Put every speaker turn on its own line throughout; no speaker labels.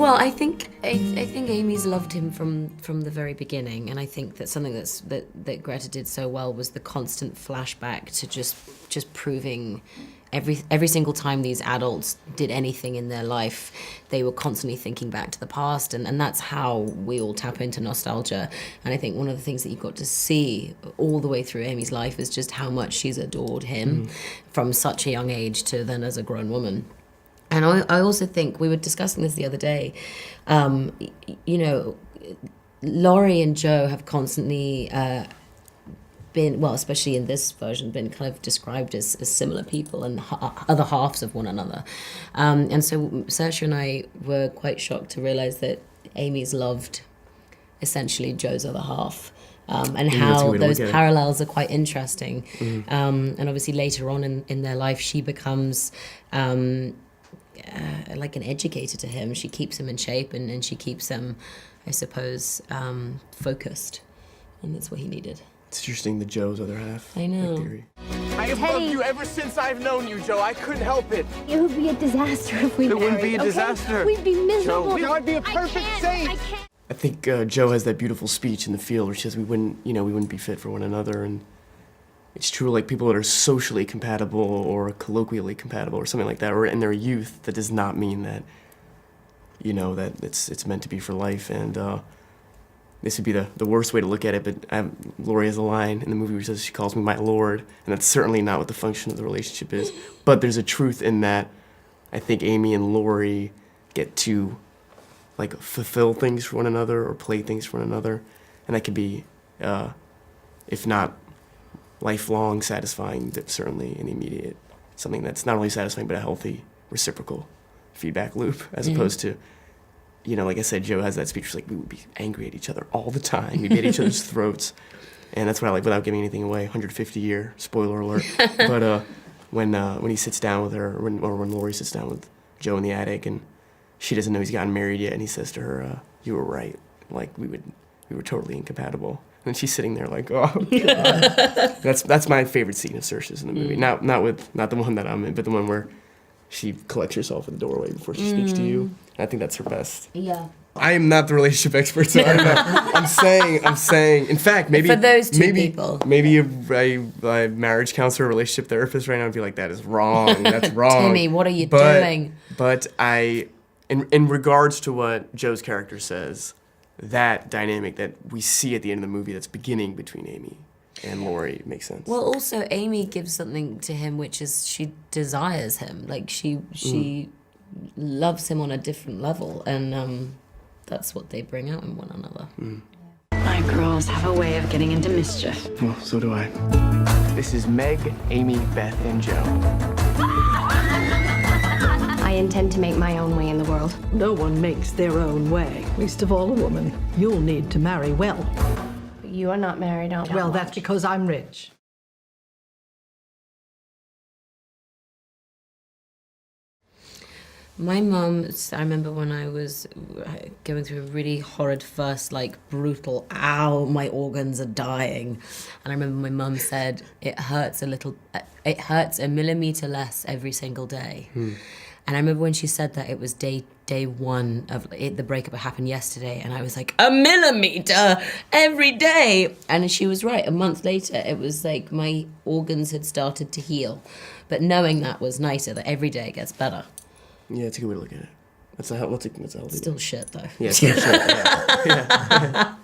Well, I think Amy's loved him from the very beginning, and I think that something that Greta did so well was the constant flashback to just proving every single time these adults did anything in their life, they were constantly thinking back to the past, and that's how we all tap into nostalgia. And I think one of the things that you got to see all the way through Amy's life is just how much she's adored him from such a young age to then as a grown woman. And I also think, we were discussing this the other day, you know, Laurie and Joe have constantly been, well, especially in this version, been kind of described as similar people and other halves of one another. And so Saoirse and I were quite shocked to realize that Amy's loved essentially Joe's other half. And how those parallels are quite interesting. And obviously later on in their life, she becomes like an educator to him. She keeps him in shape and she keeps him, I suppose, focused. And that's what he needed.
It's interesting, the Joe's other half.
I know.
Theory.
I have loved you ever since I've known you, Joe. I couldn't help it.
It would be a disaster if we married.
It wouldn't be a disaster.
We'd be miserable.
Joe, I'd be a perfect saint.
I think Joe has that beautiful speech in the field where she says we wouldn't be fit for one another, and it's true, like people that are socially compatible or colloquially compatible or something like that, or in their youth, that does not mean that, you know, that it's meant to be for life. And this would be the worst way to look at it, but Laurie has a line in the movie where she says she calls me my lord, and that's certainly not what the function of the relationship is. But there's a truth in that. I think Amy and Laurie get to like fulfill things for one another or play things for one another, and that could be, if not lifelong satisfying, that certainly an immediate, something that's not only satisfying but a healthy reciprocal feedback loop, as opposed to, you know, like I said, Joe has that speech where like we would be angry at each other all the time. We'd be at each other's throats, and that's what I like, without giving anything away. 150-year spoiler alert. But when he sits down with her, or when Laurie sits down with Joe in the attic, and she doesn't know he's gotten married yet, and he says to her, "You were right. Like we were totally incompatible." And she's sitting there like, "Oh God." That's my favorite scene of Saoirse's in the movie. Not the one that I'm in, but the one where she collects herself in the doorway before she speaks to you. I think that's her best.
Yeah.
I am not the relationship expert, so I don't know. I'm saying. In fact, maybe
for those two people,
maybe a marriage counselor, a relationship therapist right now would be like, "That is wrong. That's wrong."
Timmy, what are you doing?
But in regards to what Joe's character says, that dynamic that we see at the end of the movie that's beginning between Amy and Laurie makes sense.
Well, also Amy gives something to him, which is she desires him. Like she loves him on a different level, and that's what they bring out in one another.
My girls have a way of getting into mischief.
Well, so do I. This is Meg, Amy, Beth, and Joe.
I intend to make my own way in the world.
No one makes their own way, least of all a woman. You'll need to marry well.
You are not married, aren't you?
Well, that's because I'm rich.
My mum, I remember when I was going through a really horrid first, like brutal, ow, my organs are dying. And I remember my mum said, it hurts a millimeter less every single day. And I remember when she said that, it was day one of it, the breakup happened yesterday, and I was like, a millimeter every day. And she was right. A month later, it was like my organs had started to heal. But knowing that was nicer, that every day gets better.
Yeah, it's a good way to look at it. That's a healthy.
Still shit, though.
Yeah, still shit. Yeah.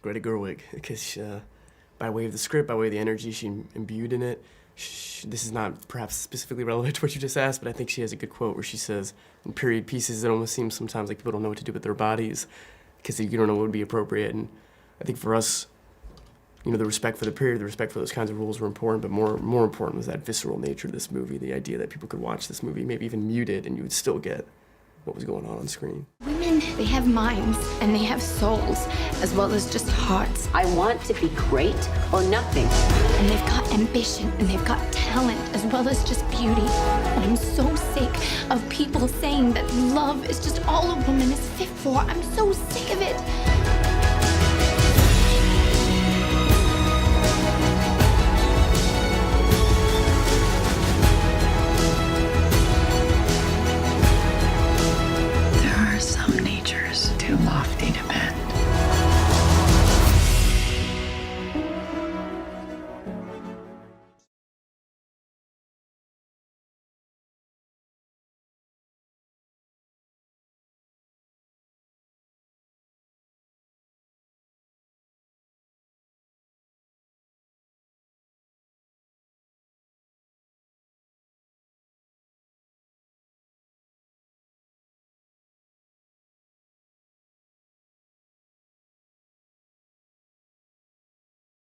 Greta Gerwig, because by way of the script, by way of the energy she imbued in it, this is not perhaps specifically relevant to what you just asked, but I think she has a good quote where she says, in period pieces, it almost seems sometimes like people don't know what to do with their bodies because you don't know what would be appropriate. And I think for us, you know, the respect for the period, the respect for those kinds of rules were important, but more important was that visceral nature of this movie, the idea that people could watch this movie, maybe even muted, and you would still get what was going on screen.
Women, they have minds, and they have souls, as well as just hearts.
I want to be great or nothing.
And they've got ambition, and they've got talent, as well as just beauty. And I'm so sick of people saying that love is just all a woman is fit for. I'm so sick of it.